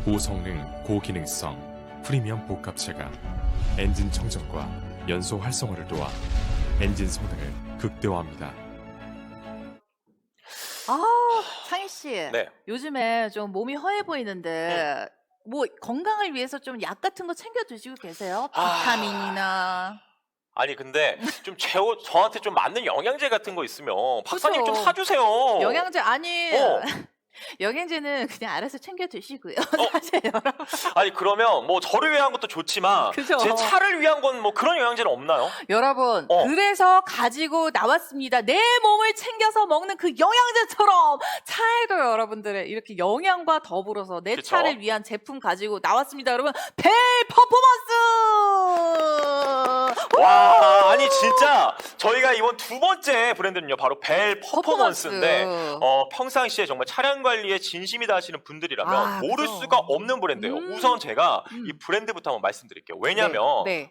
고성능, 고기능성, 프리미엄 복합체가 엔진 청정과 연소 활성화를 도와 엔진 성능을 극대화합니다. 상희 씨. 네. 요즘에 좀 몸이 허해 보이는데 뭐 건강을 위해서 좀 약 같은 거 챙겨 드시고 계세요? 비타민이나. 아니 근데 좀 저한테 좀 맞는 영양제 같은 거 있으면 박사님 그죠. 좀 사주세요. 영양제 아니. 어. 영양제는 그냥 알아서 챙겨 드시고요. 사실 여러분. 아니 그러면 뭐 저를 위한 것도 좋지만 그죠. 제 차를 위한 건 뭐 그런 영양제는 없나요? 여러분, 어. 그래서 가지고 나왔습니다. 내 몸을 챙겨서 먹는 그 영양제처럼 차에도 여러분들의 이렇게 영양과 더불어서 내 그쵸. 차를 위한 제품 가지고 나왔습니다. 여러분, 벨 퍼포먼스! 와, 아니 진짜 저희가 이번 두 번째 브랜드는요 바로 벨 퍼포먼스인데 평상시에 정말 차량 관리에 진심이다 하시는 분들이라면 모를 그죠. 수가 없는 브랜드예요. 우선 제가 이 브랜드부터 한번 말씀드릴게요. 왜냐면 네.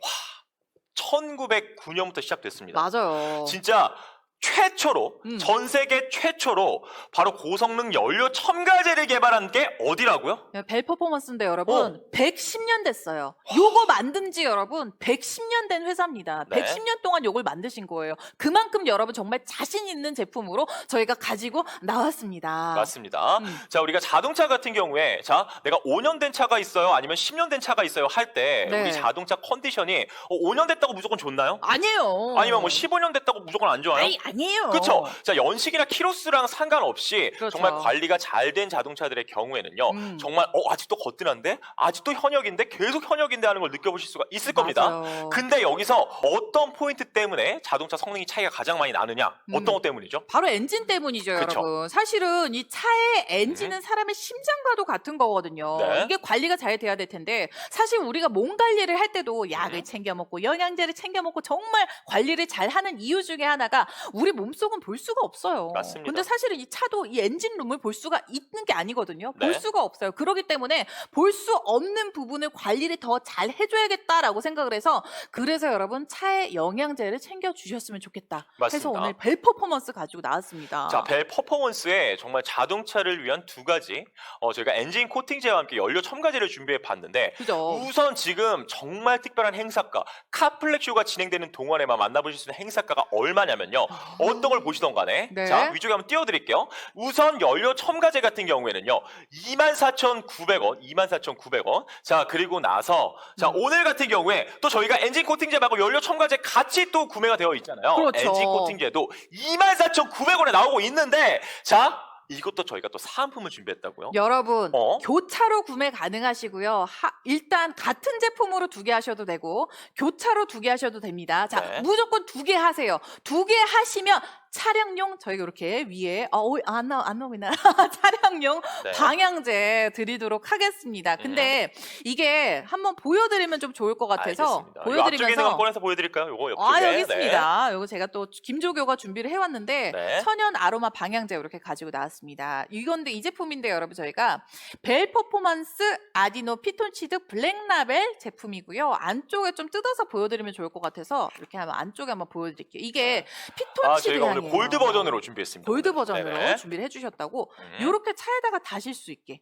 1909년부터 시작됐습니다. 맞아요. 진짜 최초로 전 세계 최초로 바로 고성능 연료 첨가제를 개발한 게 어디라고요? 벨 퍼포먼스인데 여러분 110년 됐어요. 요거 만든 지 여러분 110년 된 회사입니다. 네. 110년 동안 요걸 만드신 거예요. 그만큼 여러분 정말 자신 있는 제품으로 저희가 가지고 나왔습니다. 맞습니다. 자, 우리가 자동차 같은 경우에 자, 내가 5년 된 차가 있어요, 아니면 10년 된 차가 있어요 할 때 네. 우리 자동차 컨디션이 5년 됐다고 무조건 좋나요? 아니에요. 아니면 뭐 15년 됐다고 무조건 안 좋아요? 아니에요. 그렇죠. 자, 연식이나 키로수랑 상관없이 그렇죠. 정말 관리가 잘 된 자동차들의 경우에는요. 정말 아직도 거뜬한데? 아직도 현역인데? 계속 현역인데 하는 걸 느껴보실 수가 있을 겁니다. 맞아요. 근데 여기서 어떤 포인트 때문에 자동차 성능이 차이가 가장 많이 나느냐? 어떤 것 때문이죠? 바로 엔진 때문이죠, 그쵸. 여러분. 사실은 이 차의 엔진은 사람의 심장과도 같은 거거든요. 네. 이게 관리가 잘 돼야 될 텐데 사실 우리가 몸 관리를 할 때도 약을 챙겨 먹고 영양제를 챙겨 먹고 정말 관리를 잘 하는 이유 중에 하나가 우리 몸속은 볼 수가 없어요. 맞습니다. 근데 사실은 이 차도 이 엔진룸을 볼 수가 있는 게 아니거든요. 볼 네. 수가 없어요. 그렇기 때문에 볼 수 없는 부분을 관리를 더 잘 해줘야겠다라고 생각을 해서 그래서 여러분 차에 영양제를 챙겨 주셨으면 좋겠다. 맞습니다. 해서 오늘 벨 퍼포먼스 가지고 나왔습니다. 자, 벨 퍼포먼스에 정말 자동차를 위한 두 가지 저희가 엔진 코팅제와 함께 연료 첨가제를 준비해 봤는데 그죠? 우선 지금 정말 특별한 행사가 카플렉쇼가 진행되는 동안에만 만나보실 수 있는 행사가가 얼마냐면요. 어떤 걸 보시던 간에 네. 자, 위쪽에 한번 띄워드릴게요. 우선 연료 첨가제 같은 경우에는요 24,900원 24,900원. 자, 그리고 나서 자, 오늘 같은 경우에 또 저희가 엔진 코팅제 말고 연료 첨가제 같이 또 구매가 되어 있잖아요. 그렇죠. 엔진 코팅제도 24,900원에 나오고 있는데 자, 이것도 저희가 또 사은품을 준비했다고요. 여러분 교차로 구매 가능하시고요. 일단 같은 제품으로 2개 하셔도 되고 교차로 2개 하셔도 됩니다. 자, 네. 무조건 2개 하세요. 2개 하시면 차량용 저희가 이렇게 위에 안 나오나 차량용 네. 방향제 드리도록 하겠습니다. 근데 이게 한번 보여드리면 좀 좋을 것 같아서 알겠습니다. 이거 앞쪽에 있는 거 보여드리면서 꺼내서 보여드릴까요? 요거 옆쪽에. 여기 있습니다. 요거 제가 또 김조교가 준비를 해왔는데 네. 천연 아로마 방향제 이렇게 가지고 나왔습니다. 이건데 이 제품인데 여러분 저희가 벨 퍼포먼스 아디노 피톤치드 블랙라벨 제품이고요. 안쪽에 좀 뜯어서 보여드리면 좋을 것 같아서 이렇게 하면 안쪽에 한번 보여드릴게요. 이게 피톤치드 저희가 오늘 향이에요. 골드 버전으로 준비했습니다. 골드 버전으로 네네. 준비를 해주셨다고 이렇게 차에다가 다실 수 있게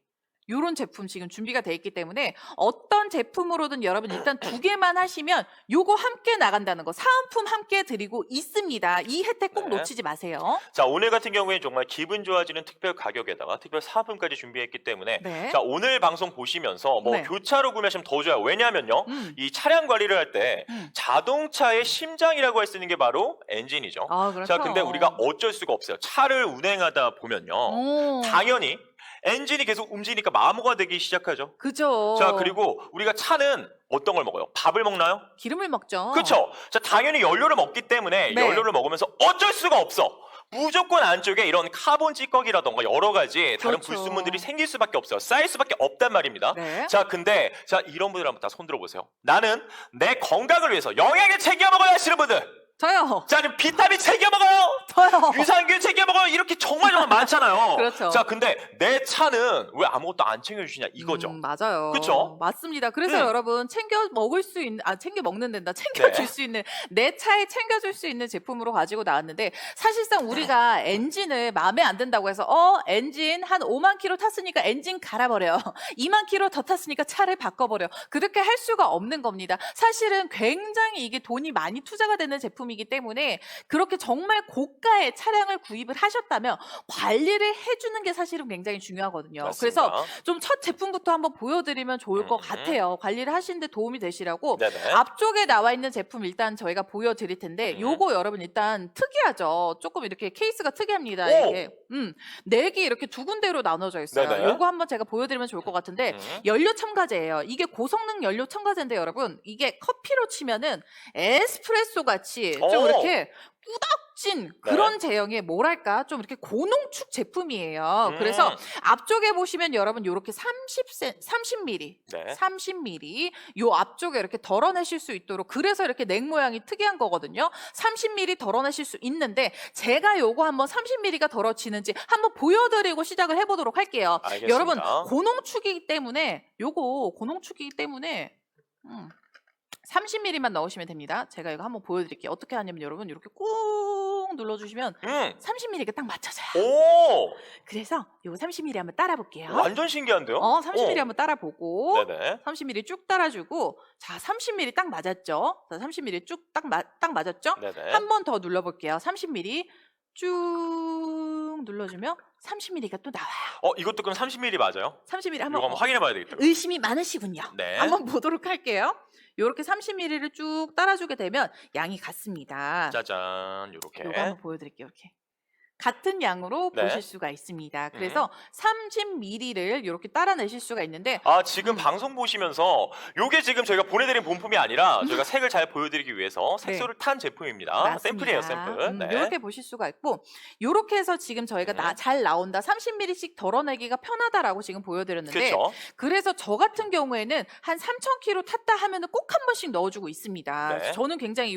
요런 제품 지금 준비가 돼 있기 때문에 어떤 제품으로든 여러분 일단 2개만 하시면 요거 함께 나간다는 거 사은품 함께 드리고 있습니다. 이 혜택 꼭 네. 놓치지 마세요. 자, 오늘 같은 경우에 정말 기분 좋아지는 특별 가격에다가 특별 사은품까지 준비했기 때문에 네. 자, 오늘 방송 보시면서 뭐 네. 교차로 구매하시면 더 좋아요. 왜냐하면요. 이 차량 관리를 할 때 자동차의 심장이라고 할 수 있는 게 바로 엔진이죠. 그렇죠. 자, 근데 우리가 어쩔 수가 없어요. 차를 운행하다 보면요. 당연히 엔진이 계속 움직이니까 마모가 되기 시작하죠. 그죠. 자, 그리고 우리가 차는 어떤 걸 먹어요? 밥을 먹나요? 기름을 먹죠. 그렇죠. 자, 당연히 연료를 먹기 때문에 네. 연료를 먹으면서 어쩔 수가 없어. 무조건 안쪽에 이런 카본 찌꺼기라던가 여러 가지 다른 그렇죠. 불순물들이 생길 수밖에 없어요. 쌓일 수밖에 없단 말입니다. 네. 자, 근데 자, 이런 분들 한번 다 손들어 보세요. 나는 내 건강을 위해서 영양을 챙겨 먹어야 하시는 분들. 저요. 자, 그럼 비타민 챙겨 먹어요. 저요. 유산균 챙겨 먹어요. 이렇게 정말 많잖아요. 그렇죠. 자, 근데 내 차는 왜 아무것도 안 챙겨주시냐 이거죠. 맞아요. 그쵸? 맞습니다. 그래서 여러분 챙겨 먹을 수 있는 챙겨 먹는 데다 네. 챙겨줄 수 있는 내 차에 챙겨줄 수 있는 제품으로 가지고 나왔는데 사실상 우리가 엔진을 마음에 안 든다고 해서 엔진 한 5만 킬로 탔으니까 엔진 갈아버려. 2만 킬로 더 탔으니까 차를 바꿔버려. 그렇게 할 수가 없는 겁니다. 사실은 굉장히 이게 돈이 많이 투자가 되는 제품이기 때문에 그렇게 정말 고가의 차량을 구입을 하셨다면 관리를 해주는 게 사실은 굉장히 중요하거든요. 맞습니다. 그래서 좀 첫 제품부터 한번 보여드리면 좋을 것 같아요. 관리를 하시는데 도움이 되시라고. 네네. 앞쪽에 나와 있는 제품 일단 저희가 보여드릴 텐데 요거 여러분 일단 특이하죠. 조금 이렇게 케이스가 특이합니다. 오! 이게 넥이 이렇게 두 군데로 나눠져 있어요. 네네. 요거 한번 제가 보여드리면 좋을 것 같은데 연료 첨가제예요. 이게 고성능 연료 첨가제인데 여러분 이게 커피로 치면은 에스프레소 같이 좀 오! 이렇게 꾸덕진 그런 제형의 뭐랄까 좀 이렇게 고농축 제품이에요. 그래서 앞쪽에 보시면 여러분 요렇게 30ml 네. 30ml 요 앞쪽에 이렇게 덜어내실 수 있도록 그래서 이렇게 넥 모양이 특이한 거거든요. 30ml 덜어내실 수 있는데 제가 요거 한번 30ml가 덜어지는지 한번 보여드리고 시작을 해보도록 할게요. 알겠습니다. 여러분 고농축이기 때문에 요거 고농축이기 때문에 30ml만 넣으시면 됩니다. 제가 이거 한번 보여드릴게요. 어떻게 하냐면 여러분 이렇게 꾹 눌러주시면 30ml가 딱 맞춰져요. 오! 그래서 요거 30ml 한번 따라 볼게요. 완전 신기한데요? 30ml 한번 따라 보고 네네. 30ml 쭉 따라주고 자 30ml 딱 맞았죠. 자 30ml 쭉 딱 맞았죠. 네네. 한 번 더 눌러볼게요. 30ml 쭉 눌러주면 30ml가 또 나와요. 이것도 그럼 30ml 맞아요? 30ml 이거 한번 한번 확인해 봐야 되겠다. 의심이 많으시군요. 네. 한번 보도록 할게요. 이렇게 30ml를 쭉 따라주게 되면 양이 같습니다. 짜잔, 요렇게. 이거 한번 보여드릴게요. 이렇게 같은 양으로 네. 보실 수가 있습니다. 그래서 30ml를 이렇게 따라내실 수가 있는데 지금 방송 보시면서 요게 지금 저희가 보내드린 본품이 아니라 저희가 색을 잘 보여드리기 위해서 색소를 탄 제품입니다. 맞습니다. 샘플이에요, 샘플. 네. 이렇게 보실 수가 있고 이렇게 해서 지금 저희가 잘 나온다. 30ml씩 덜어내기가 편하다라고 지금 보여드렸는데 그렇죠. 그래서 저 같은 경우에는 한 3,000km 탔다 하면은 꼭 한 번씩 넣어주고 있습니다. 네. 저는 굉장히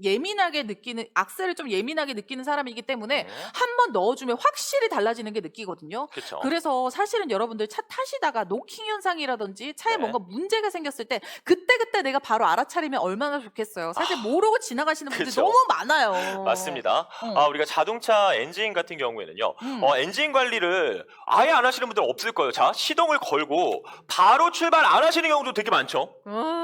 예민하게 느끼는 악셀을 좀 예민하게 느끼는 사람이기 때문에 한 번 넣어주면 확실히 달라지는 게 느끼거든요. 그렇죠. 그래서 사실은 여러분들 차 타시다가 노킹 현상이라든지 차에 네. 뭔가 문제가 생겼을 때 그때 내가 바로 알아차리면 얼마나 좋겠어요. 사실 모르고 지나가시는 분들이 그쵸. 너무 많아요. 맞습니다. 어. 우리가 자동차 엔진 같은 경우에는요, 엔진 관리를 아예 안 하시는 분들 없을 거예요. 자, 시동을 걸고 바로 출발 안 하시는 경우도 되게 많죠.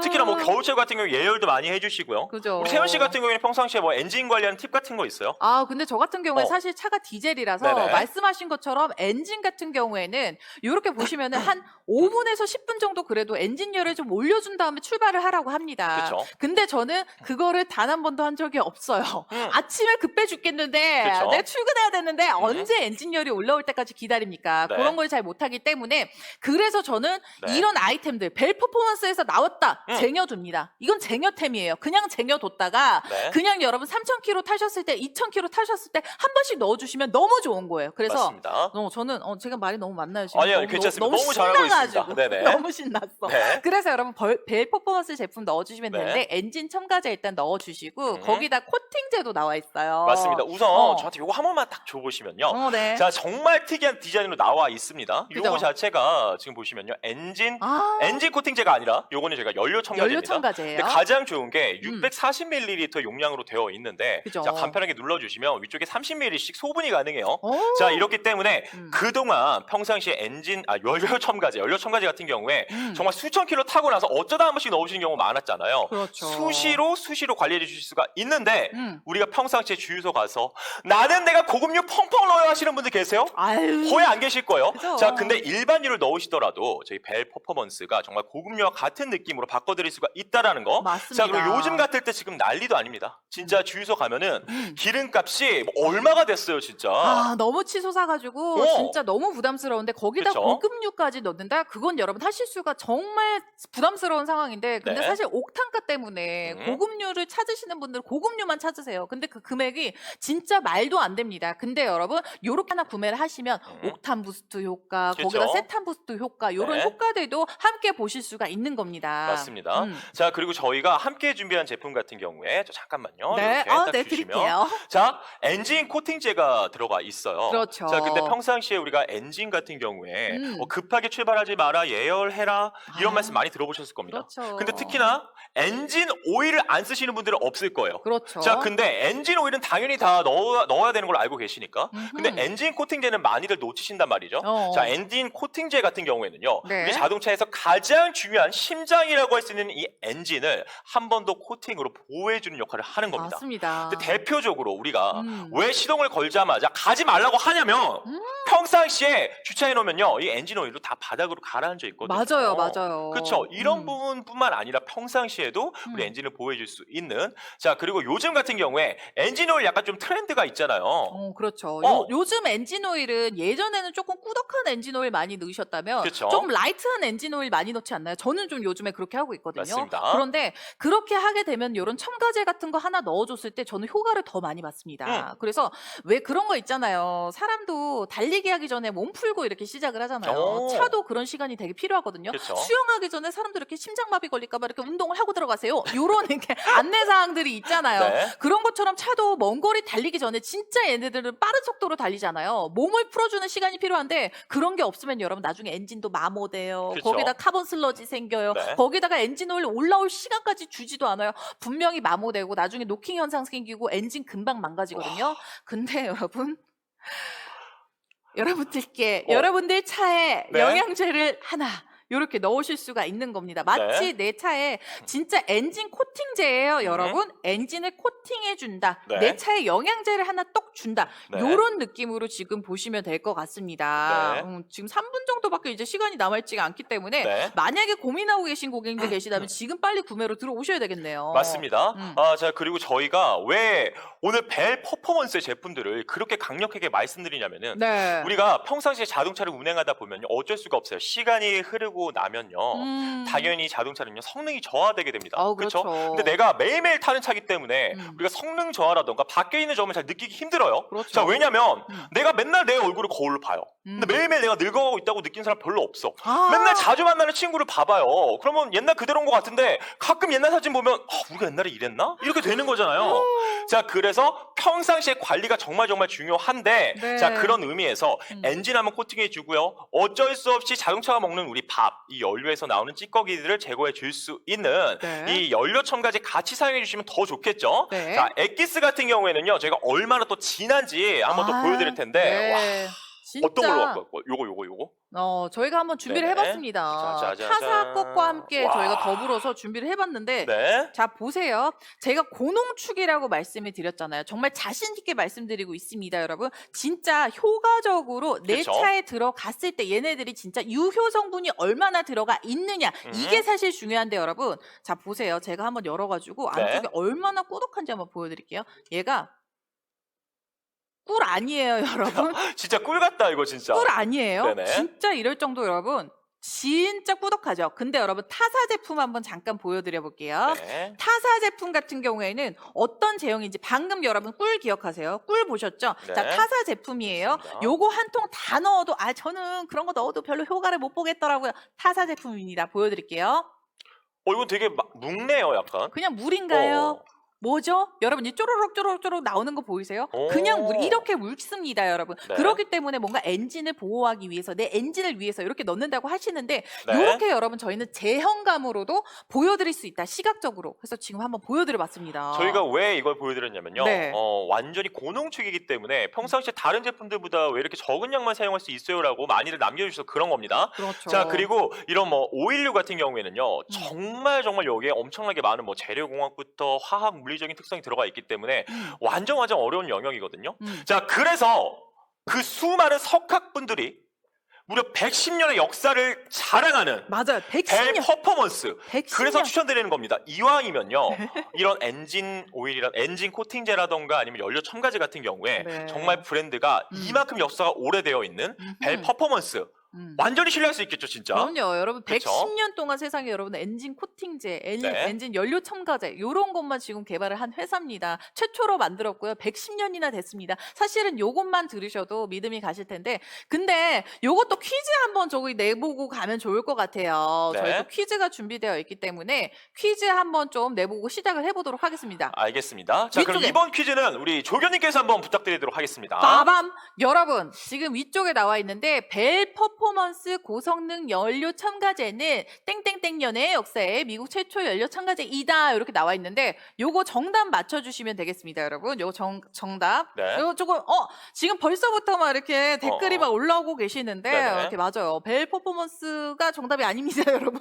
특히나 뭐 겨울철 같은 경우 예열도 많이 해주시고요. 그죠. 우리 세현 씨 같은 경우에는 평상시에 뭐 엔진 관리하는 팁 같은 거 있어요? 근데 저 같은 경우에 사실 차가 디젤이라서 네네. 말씀하신 것처럼 엔진 같은 경우에는 이렇게 보시면은 한 5분에서 10분 정도 그래도 엔진열을 좀 올려준 다음에 출발을 하라고 합니다. 그쵸. 근데 저는 그거를 단 한 번도 한 적이 없어요. 아침에 급해 죽겠는데 그쵸. 내가 출근해야 되는데 언제 엔진열이 올라올 때까지 기다립니까? 네. 그런 걸 잘 못하기 때문에 그래서 저는 네. 이런 아이템들 벨 퍼포먼스에서 나왔다 쟁여둡니다. 이건 쟁여템이에요. 그냥 쟁여뒀다가 네. 그냥 여러분 3,000km 타셨을 때 2,000km 타셨을 때 한 번씩 넣어주시면 너무 좋은 거예요. 그래서 맞습니다. 저는 제가 말이 너무 많나요 지금? 아니요, 괜찮습니다. 너무 잘하고 있습니다. 네네. 너무 신났어. 네. 그래서 여러분 벨 퍼포먼스 제품 넣어주시면 네. 되는데 엔진 첨가제 일단 넣어주시고 거기다 코팅제도 나와 있어요. 맞습니다. 우선 저한테 요거 한 번만 딱 줘보시면요. 네. 자, 정말 특이한 디자인으로 나와 있습니다. 그죠? 요거 자체가 지금 보시면요. 엔진 코팅제가 아니라 요거는 제가 연료 첨가제입니다. 연료 첨가제예요. 근데 가장 좋은 게 640ml 용량으로 되어 있는데 그죠? 자, 간편하게 눌러주시면 위쪽에 30ml씩 소분이 가능해요. 오. 자, 이렇기 때문에 그동안 평상시에 연료 첨가제 같은 경우에 정말 수천 킬로 타고 나서 어쩌다 한 번씩 넣으시는 경우가 많았잖아요. 그렇죠. 수시로 관리해 주실 수가 있는데 우리가 평상시에 주유소 가서 나는 내가 고급류 펑펑 넣어야 하시는 분들 계세요? 아유. 거의 안 계실 거예요. 그죠. 자, 근데 일반유를 넣으시더라도 저희 벨 퍼포먼스가 정말 고급류와 같은 느낌으로 바꿔드릴 수가 있다라는 거. 맞습니다. 자, 그리고 요즘 같을 때 지금 난리도 아닙니다. 진짜 주유소 가면은 기름값이 뭐 얼마가 됐어요, 진짜. 너무 치솟아가지고 진짜 너무 부담스러운데 거기다 그쵸? 고급류까지 넣는데 된다? 그건 여러분 하실 수가 정말 부담스러운 상황인데 근데 네. 사실 옥탄가 때문에 음. 고급류를 찾으시는 분들은 고급류만 찾으세요. 근데 그 금액이 진짜 말도 안 됩니다. 근데 여러분 요렇게 하나 구매를 하시면 옥탄 부스트 효과, 그렇죠. 거기다 세탄 부스트 효과 요런 네. 효과들도 함께 보실 수가 있는 겁니다. 맞습니다. 자, 그리고 저희가 함께 준비한 제품 같은 경우에 잠깐만요. 네, 이렇게 딱 네, 주시면 드릴게요. 자, 엔진 코팅제가 들어가 있어요. 그렇죠. 자, 근데 평상시에 우리가 엔진 같은 경우에 급하게 출발하지 마라, 예열해라 이런 아, 말씀 많이 들어보셨을 겁니다. 그렇죠. 근데 특히나 엔진 오일을 안 쓰시는 분들은 없을 거예요. 그렇죠. 자, 근데 엔진 오일은 당연히 다 넣어야 되는 걸 알고 계시니까. 근데 엔진 코팅제는 많이들 놓치신단 말이죠. 자, 엔진 코팅제 같은 경우에는요. 네. 우리 자동차에서 가장 중요한 심장이라고 할 수 있는 이 엔진을 한 번 더 코팅으로 보호해주는 역할을 하는 겁니다. 맞습니다. 근데 대표적으로 우리가 왜 시동을 걸자마자 가지 말라고 하냐면 평상시에 주차해 놓으면요. 이 엔진 오일로 다 바닥으로 가라앉아 있거든요. 맞아요, 맞아요. 그렇죠. 이런 부분뿐만 아니라 평상시에도 우리 엔진을 보호해 줄 수 있는. 자, 그리고 요즘 같은 경우에 엔진 오일 약간 좀 트렌드가 있잖아요. 그렇죠. 어. 요즘 엔진 오일은 예전에는 조금 꾸덕한 엔진 오일 많이 넣으셨다면 그쵸. 좀 라이트한 엔진 오일 많이 넣지 않나요? 저는 좀 요즘에 그렇게 하고 있거든요. 맞습니다. 그런데 그렇게 하게 되면 이런 첨가제 같은 거 하나 넣어줬을 때 저는 효과를 더 많이 받습니다. 그래서 왜 그런 거 있잖아요. 사람도 달리기 하기 전에 몸 풀고 이렇게 시작을 하잖아요. 오. 차도 그런 시간이 되게 필요하거든요. 그쵸. 수영하기 전에 사람들 이렇게 심장마비 걸릴까 봐 이렇게 운동을 하고 들어가세요. 요런 이렇게 안내사항들이 있잖아요. 네. 그런 것처럼 차도 먼 거리 달리기 전에 진짜 얘네들은 빠른 속도로 달리잖아요. 몸을 풀어주는 시간이 필요한데 그런 게 없으면 여러분 나중에 엔진도 마모돼요. 그쵸. 거기다 카본 슬러지 생겨요. 네. 거기다가 엔진 오일 올라올 시간까지 주지도 않아요. 분명히 마모되고 나중에 노킹 현상 생기고 엔진 금방 망가지거든요. 근데 여러분들께 여러분들 차에 네. 영양제를 하나 이렇게 넣으실 수가 있는 겁니다. 마치 내 차에 진짜 엔진 코팅제예요, 여러분. 엔진을 코팅해 준다. 네. 내 차에 영양제를 하나 떡 준다. 네. 이런 느낌으로 지금 보시면 될 것 같습니다. 네. 지금 3분 정도밖에 이제 시간이 남아있지가 않기 때문에 네. 만약에 고민하고 계신 고객님들 계시다면 지금 빨리 구매로 들어오셔야 되겠네요. 맞습니다. 자, 그리고 저희가 왜 오늘 벨 퍼포먼스의 제품들을 그렇게 강력하게 말씀드리냐면은 네. 우리가 평상시에 자동차를 운행하다 보면 어쩔 수가 없어요. 시간이 흐르고 나면요. 당연히 자동차는요. 성능이 저하되게 됩니다. 그렇죠. 근데 내가 매일매일 타는 차기 때문에 우리가 성능 저하라던가 밖에 있는 점을 잘 느끼기 힘들어요. 그렇죠. 자, 왜냐면 내가 맨날 내 얼굴을 거울로 봐요. 근데 매일매일 내가 늙어가고 있다고 느낀 사람 별로 없어. 맨날 자주 만나는 친구를 봐봐요. 그러면 옛날 그대로인 것 같은데 가끔 옛날 사진 보면 우리가 옛날에 이랬나? 이렇게 되는 거잖아요. 자, 그래서 평상시에 관리가 정말 중요한데 네. 자, 그런 의미에서 엔진 한번 코팅해 주고요. 어쩔 수 없이 자동차가 먹는 우리 밥, 이 연료에서 나오는 찌꺼기들을 제거해 줄 수 있는 네. 이 연료 첨가제 같이 사용해 주시면 더 좋겠죠. 네. 자, 엑기스 같은 경우에는요. 저희가 얼마나 또 진한지 한번 더 보여드릴 텐데 네. 진짜. 어떤 걸로 갖고 왔고 요거 저희가 한번 준비를 네. 해봤습니다. 자. 타사 것과 함께 와. 저희가 더불어서 준비를 해봤는데 네. 자, 보세요. 제가 고농축이라고 말씀을 드렸잖아요. 정말 자신 있게 말씀드리고 있습니다, 여러분. 진짜 효과적으로 내 그쵸? 차에 들어갔을 때 얘네들이 진짜 유효 성분이 얼마나 들어가 있느냐. 이게 사실 중요한데, 여러분. 자, 보세요. 제가 한번 열어가지고 네. 안쪽에 얼마나 꾸덕한지 한번 보여드릴게요. 얘가 꿀 아니에요, 여러분. 진짜 꿀 같다 이거 진짜. 꿀 아니에요. 네네. 진짜 이럴 정도 여러분. 진짜 꾸덕하죠. 근데 여러분 타사 제품 한번 잠깐 보여드려 볼게요. 네. 타사 제품 같은 경우에는 어떤 제형인지 방금 여러분 꿀 기억하세요? 꿀 보셨죠? 네. 자, 타사 제품이에요. 맞습니다. 요거 한 통 다 넣어도 저는 그런 거 넣어도 별로 효과를 못 보겠더라고요. 타사 제품입니다. 보여드릴게요. 이건 되게 묵네요 약간. 그냥 물인가요? 뭐죠? 여러분 이 쪼로록 나오는 거 보이세요? 그냥 물 이렇게 묽습니다, 여러분. 네. 그렇기 때문에 뭔가 엔진을 보호하기 위해서 내 엔진을 위해서 이렇게 넣는다고 하시는데 네. 이렇게 여러분 저희는 제형감으로도 보여드릴 수 있다, 시각적으로. 그래서 지금 한번 보여드려봤습니다. 저희가 왜 이걸 보여드렸냐면요. 네. 완전히 고농축이기 때문에 평상시에 다른 제품들보다 왜 이렇게 적은 양만 사용할 수 있어요라고 많이들 남겨주셔서 그런 겁니다. 그렇죠. 자, 그리고 이런 오일류 같은 경우에는요. 정말 여기에 엄청나게 많은 재료공학부터 화학 물리적인 특성이 들어가 있기 때문에 완전 어려운 영역이거든요. 자, 그래서 그 수많은 석학분들이 무려 110년의 역사를 자랑하는 맞아요. 벨 110년. 퍼포먼스. 110년. 그래서 추천드리는 겁니다. 이왕이면요. 이런 엔진 오일이란 엔진 코팅제라던가 아니면 연료 첨가제 같은 경우에 네. 정말 브랜드가 이만큼 역사가 오래되어 있는 벨 퍼포먼스. 완전히 신뢰할 수 있겠죠, 진짜. 그럼요. 여러분 그쵸? 110년 동안 세상에 여러분 엔진 코팅제, 네. 엔진 연료 첨가제 요런 것만 지금 개발을 한 회사입니다. 최초로 만들었고요. 110년이나 됐습니다. 사실은 요것만 들으셔도 믿음이 가실 텐데 근데 요것도 퀴즈 한번 저기 내보고 가면 좋을 것 같아요. 네. 저희도 퀴즈가 준비되어 있기 때문에 퀴즈 한번 좀 내보고 시작을 해보도록 하겠습니다. 알겠습니다. 자, 그럼 위쪽에. 이번 퀴즈는 우리 조교님께서 한번 부탁드리도록 하겠습니다. 빠밤! 여러분, 지금 위쪽에 나와 있는데 벨 퍼포먼스 고성능 연료 첨가제는 땡땡땡년의 역사에 미국 최초 연료 첨가제이다. 이렇게 나와 있는데 요거 정답 맞춰주시면 되겠습니다, 여러분. 요거 정답. 네. 요거 조금 지금 벌써부터 막 이렇게 댓글이 막 올라오고 계시는데 네네. 이렇게 맞아요. 벨 퍼포먼스가 정답이 아닙니다, 여러분.